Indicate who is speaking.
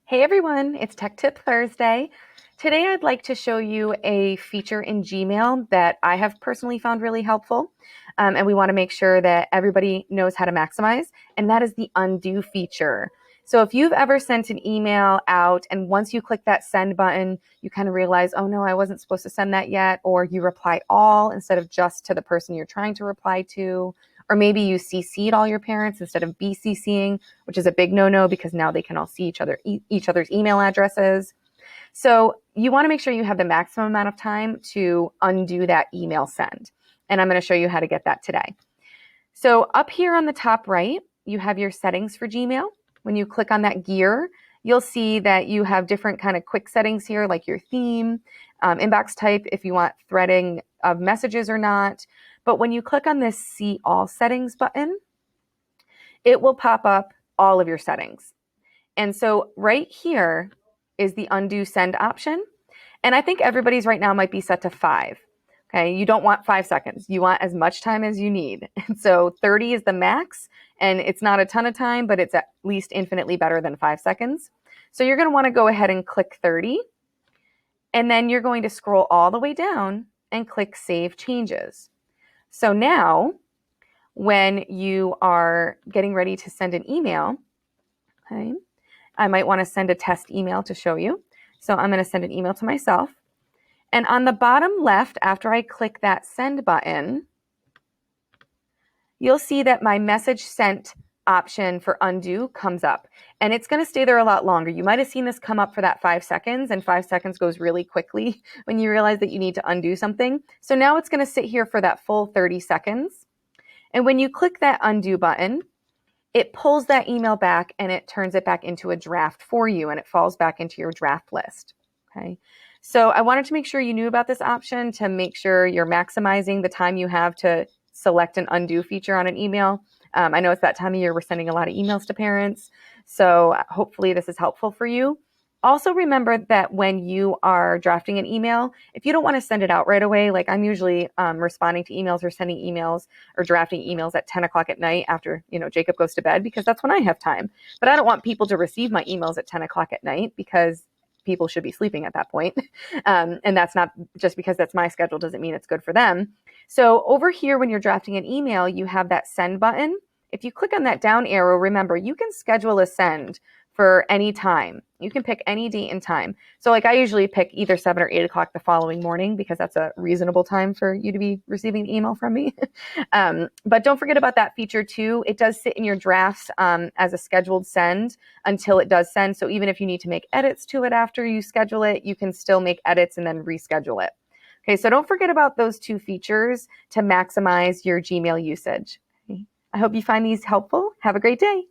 Speaker 1: Hey everyone, it's Tech Tip Thursday. Today I'd like to show you a feature in Gmail that I have personally found really helpful, and we want to make sure that everybody knows how to maximize, and that is the undo feature. So if you've ever sent an email out and once you click that send button, you kind of realize, oh no, I wasn't supposed to send that yet, or you reply all instead of just to the person you're trying to reply to, or maybe you CC'd all your parents instead of BCCing, which is a big no-no because now they can all see each other's email addresses. So you want to make sure you have the maximum amount of time to undo that email send. And I'm going to show you how to get that today. So up here on the top right, you have your settings for Gmail. When you click on that gear, you'll see that you have different kind of quick settings here, like your theme, inbox type, if you want threading of messages or not. But when you click on this See All Settings button, it will pop up all of your settings. And so right here is the undo send option. And I think everybody's right now might be set to 5. Okay, you don't want 5 seconds. You want as much time as you need. And so 30 is the max, and it's not a ton of time, but it's at least infinitely better than 5 seconds. So you're going to want to go ahead and click 30, and then you're going to scroll all the way down and click Save Changes. So now, when you are getting ready to send an email, okay, I might want to send a test email to show you. So I'm going to send an email to myself. And on the bottom left, after I click that send button, you'll see that my message sent option for undo comes up. And it's going to stay there a lot longer. You might have seen this come up for that 5 seconds, and 5 seconds goes really quickly when you realize that you need to undo something. So now it's going to sit here for that full 30 seconds. And when you click that undo button, it pulls that email back and it turns it back into a draft for you, and it falls back into your draft list. Okay. So I wanted to make sure you knew about this option to make sure you're maximizing the time you have to select an undo feature on an email. I know it's that time of year we're sending a lot of emails to parents, so hopefully this is helpful for you. Also remember that when you are drafting an email, if you don't want to send it out right away, like I'm usually responding to emails or sending emails or drafting emails at 10 o'clock at night after, Jacob goes to bed, because that's when I have time. But I don't want people to receive my emails at 10 o'clock at night because people should be sleeping at that point. And that's not just because that's my schedule doesn't mean it's good for them. So over here, when you're drafting an email, you have that send button. If you click on that down arrow, remember, you can schedule a send for any time. You can pick any date and time. So like I usually pick either 7 or 8 o'clock the following morning because that's a reasonable time for you to be receiving an email from me. But don't forget about that feature too. It does sit in your drafts as a scheduled send until it does send. So even if you need to make edits to it after you schedule it, you can still make edits and then reschedule it. Okay, so don't forget about those 2 features to maximize your Gmail usage. Okay. I hope you find these helpful. Have a great day.